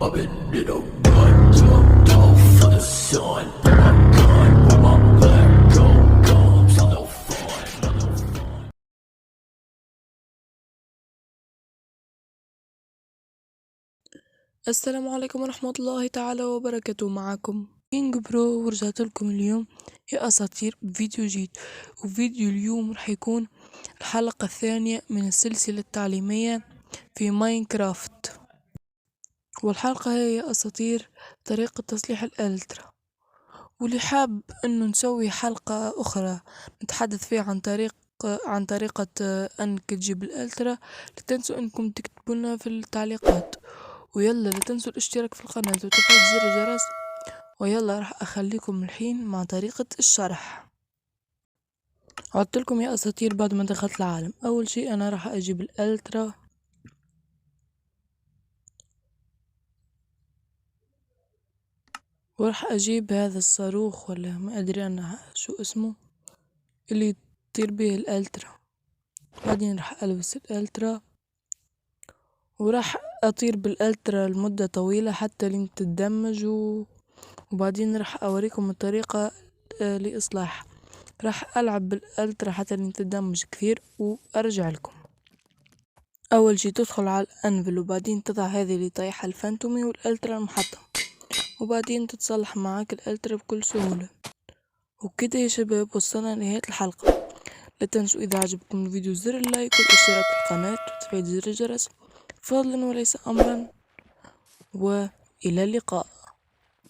I've been in a run, jumped off for the sun. Put my gun where my black gold comes. I'm no fun, I'm no fun. السلام عليكم ورحمة الله تعالى وبركاته. معكم كينج برو، ورجعت لكم اليوم يا أساطير بفيديو جديد. وفيديو اليوم راح يكون الحلقة الثانية من السلسلة التعليمية في ماينكرافت، والحلقة هي يا أساطير طريقة تصليح الألترا. واللي حاب انه نسوي حلقة اخرى نتحدث فيها عن طريقة انك تجيب الالترا، لا تنسوا انكم تكتبوا لنا في التعليقات. ويلا لا تنسوا الاشتراك في القناة وتفعيل زر الجرس. ويلا راح اخليكم الحين مع طريقة الشرح. عدت لكم يا اساطير بعد ما دخلت العالم. اول شيء انا راح اجيب الالترا، وراح اجيب هذا الصاروخ ولا ما ادري انا شو اسمه اللي يطير به الالترا. بعدين راح البس الالترا وراح اطير بالالترا لمدة طويلة حتى لين تتدمج وبعدين راح اوريكم الطريقة لاصلاح. راح العب بالالترا حتى لين تتدمج كثير وارجع لكم. اول شي تدخل على الانفل وبعدين تضع هذه اللي طايحة الفانتومي والالترا المحطم، وبعدين تتصلح معاك الالترا بكل سهولة. وكده يا شباب وصلنا لنهاية الحلقة. لا تنسوا اذا عجبكم الفيديو زر اللايك والاشتراك في القناة وتفعيل زر الجرس فضلا وليس امرا. وإلى اللقاء.